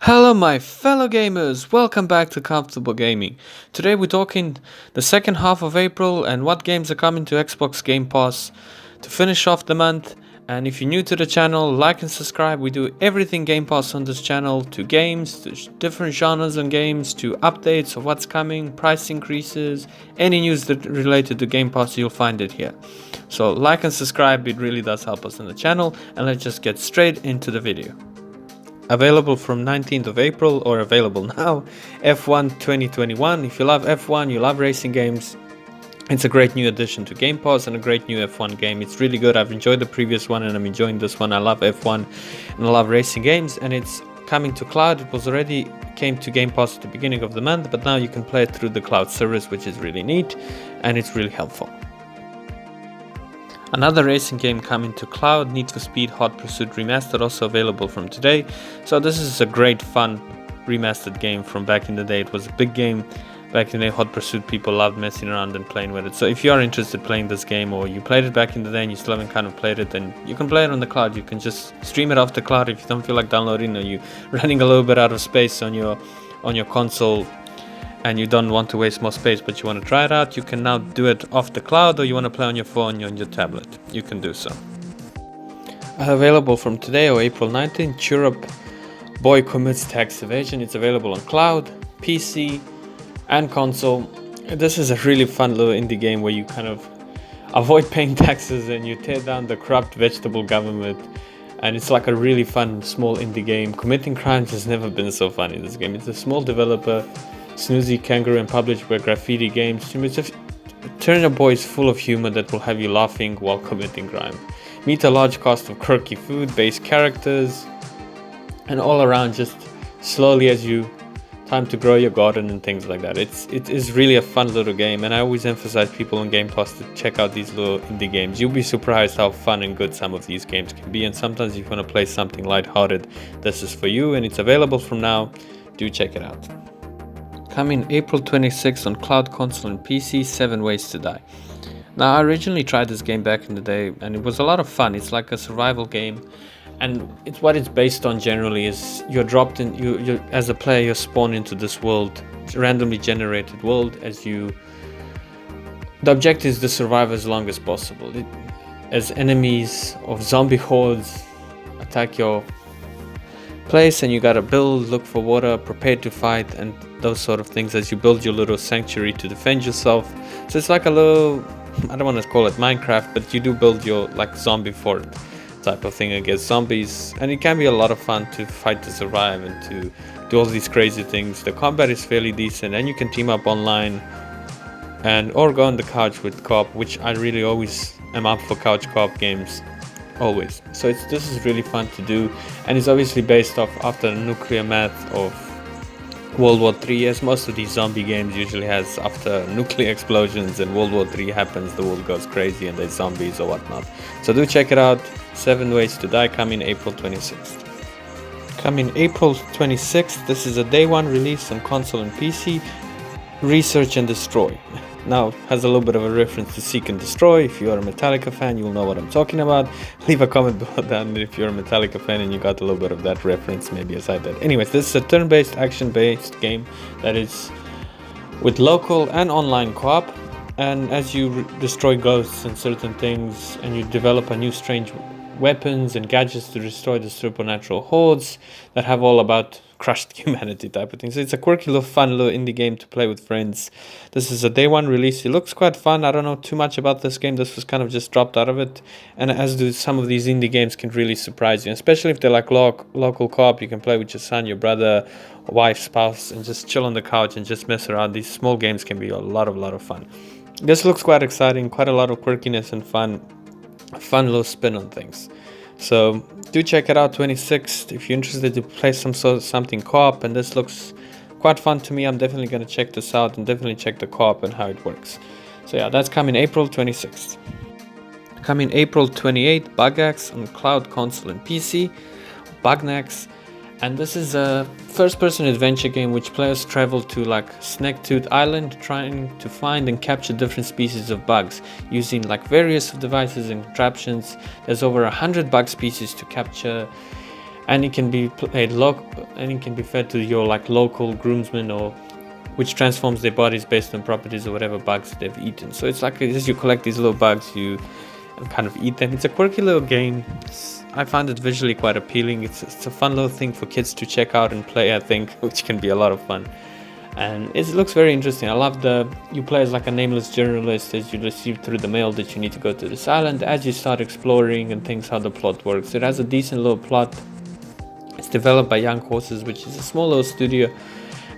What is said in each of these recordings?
Hello, my fellow gamers! Welcome back to Comfortable Gaming. Today we're talking the second half of April and what games are coming to Xbox Game Pass to finish off the month. And if you're new to the channel, like and subscribe. We do everything Game Pass on this channel, to games, to different genres on games, to updates of what's coming, price increases, any news that related to Game Pass, you'll find it here. So like and subscribe, it really does help us on the channel. And let's just get straight into the video. Available from 19th of April, or available now, F1 2021. If you love F1, you love racing games, it's a great new addition to Game Pass and a great new F1 game. It's really good. I've enjoyed the previous one and I'm enjoying this one. I love F1 and I love racing games, and it's coming to cloud. It was already came to Game Pass at the beginning of the month, but now you can play it through the cloud service, which is really neat and it's really helpful. Another racing game coming to cloud, Need for Speed Hot Pursuit Remastered, also available from today. So this is a great fun remastered game from back in the day. It was a big game back in the day. Hot Pursuit, people loved messing around and playing with it. So if you are interested in playing this game, or you played it back in the day and you still haven't kind of played it, then you can play it on the cloud. You can just stream it off the cloud if you don't feel like downloading, or you're running a little bit out of space on your console and you don't want to waste more space but you want to try it out. You can now do it off the cloud, or you want to play on your phone or on your tablet, you can do so. Available from today, or April 19th, Chirrup Boy Commits Tax Evasion. It's available on cloud, PC and console. This is a really fun little indie game where you kind of avoid paying taxes and you tear down the corrupt vegetable government, and it's like a really fun small indie game. Committing crimes has never been so fun in this game. It's a small developer, Snoozy Kangaroo, and published by Graffiti Games. It's a Turner Boy is full of humor that will have you laughing while committing crime. Meet a large cast of quirky food-based characters, and all around just slowly as you time to grow your garden and things like that. It is really a fun little game, and I always emphasize people on Game Pass to check out these little indie games. You'll be surprised how fun and good some of these games can be, and sometimes if you want to play something lighthearted, this is for you, and it's available from now. Do check it out. Coming April 26th on cloud, console and PC, 7 Ways to Die. Now, I originally tried this game back in the day and it was a lot of fun. It's like a survival game, and what it's based on generally is you're dropped in, you as a player, you're spawned into this world, randomly generated world. The objective is to survive as long as possible. As enemies of zombie hordes attack your place, and you gotta build, look for water, prepare to fight, and those sort of things as you build your little sanctuary to defend yourself. So it's like a little, I don't want to call it Minecraft, but you do build your like zombie fort type of thing against zombies, and it can be a lot of fun to fight to survive and to do all these crazy things. The combat is fairly decent, and you can team up online or go on the couch with co-op, which I really always am up for couch co-op games. Always. So this is really fun to do, and it's obviously based off after the nuclear math of World War III, as most of these zombie games usually has. After nuclear explosions and World War III happens, the world goes crazy and there's zombies or whatnot. So do check it out. 7 Ways to Die, coming April 26th. Coming April 26th, this is a day one release on console and PC, Research and Destroy. Now, has a little bit of a reference to Seek and Destroy. If you are a Metallica fan, you'll know what I'm talking about. Leave a comment below down if you're a Metallica fan and you got a little bit of that reference, maybe aside that. Anyways, this is a turn-based, action-based game that is with local and online co-op. And as you destroy ghosts and certain things, and you develop a new strange weapons and gadgets to destroy the supernatural hordes that have all about crushed humanity type of thing. So it's a quirky little fun little indie game to play with friends. This is a day one release. It looks quite fun. I don't know too much about this game. This was kind of just dropped out of it, and as do some of these indie games, can really surprise you, especially if they're like local co-op. You can play with your son, your brother, wife, spouse, and just chill on the couch and just mess around. These small games can be a lot of fun. This looks quite exciting, quite a lot of quirkiness and fun little spin on things. So do check it out, 26th. If you're interested to play something co-op, and this looks quite fun to me, I'm definitely going to check this out and definitely check the co-op and how it works. So yeah, that's coming April 26th. Coming April 28th, Bugnax on cloud, console and PC. Bugnax. And this is a first-person adventure game which players travel to like Snaktooth Island, trying to find and capture different species of bugs using like various devices and contraptions. There's over 100 bug species to capture, and it can be played and it can be fed to your like local groomsmen, or which transforms their bodies based on properties or whatever bugs they've eaten. So it's like as you collect these little bugs, you kind of eat them. It's a quirky little game. I find it visually quite appealing. It's a fun little thing for kids to check out and play, I think, which can be a lot of fun. And it looks very interesting. I love you play as like a nameless journalist as you receive through the mail that you need to go to this island. As you start exploring and things, how the plot works. It has a decent little plot. It's developed by Young Horses, which is a small little studio.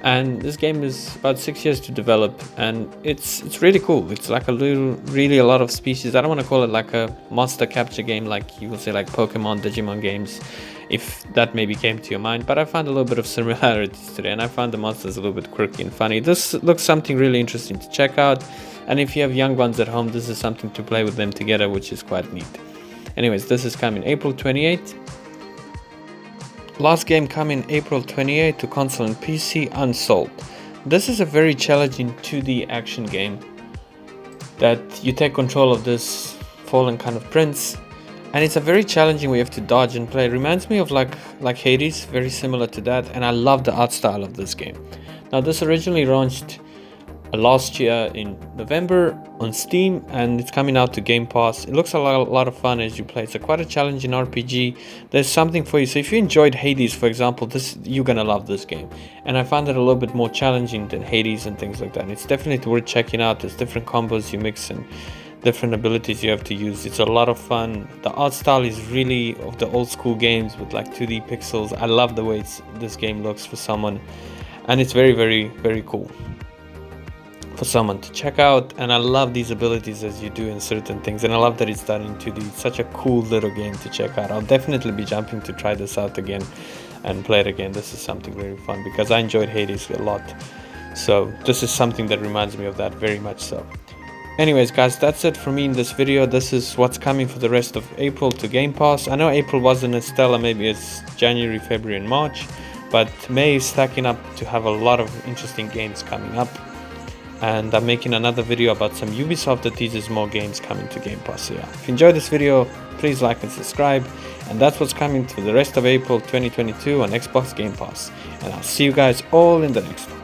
And this game is about 6 years to develop, and it's really cool. It's like really a lot of species. I don't want to call it like a monster capture game, like you will say like Pokemon, Digimon games, if that maybe came to your mind. But I found a little bit of similarities today, and I found the monsters a little bit quirky and funny. This looks something really interesting to check out, and if you have young ones at home, this is something to play with them together, which is quite neat. Anyways, this is coming April 28th. Last game coming April 28th to console and PC, Unsold. This is a very challenging 2D action game that you take control of this fallen kind of prince, and it's a very challenging way you have to dodge and play. It reminds me of like Hades, very similar to that, and I love the art style of this game. Now this originally launched last year in November on Steam, and it's coming out to Game Pass. It looks a lot of fun as you play. It's quite a challenging RPG. There's something for you. So if you enjoyed Hades, for example, you're gonna love this game. And I found it a little bit more challenging than Hades and things like that. It's definitely worth checking out. There's different combos you mix and different abilities you have to use. It's a lot of fun. The art style is really of the old school games with like 2D pixels. I love the way this game looks for someone, and it's very, very, very cool for someone to check out. And I love these abilities as you do in certain things, and I love that it's done in 2D. It's such a cool little game to check out. I'll definitely be jumping to try this out again and play it again. This is something very fun because I enjoyed Hades a lot, so this is something that reminds me of that very much so. Anyways guys, that's it for me in this video. This is what's coming for the rest of April to Game Pass. I know April wasn't as stellar, maybe it's January, February and March, but May is stacking up to have a lot of interesting games coming up. And I'm making another video about some Ubisoft that teases more games coming to Game Pass. So yeah, if you enjoyed this video, please like and subscribe. And that's what's coming for the rest of April 2022 on Xbox Game Pass. And I'll see you guys all in the next one.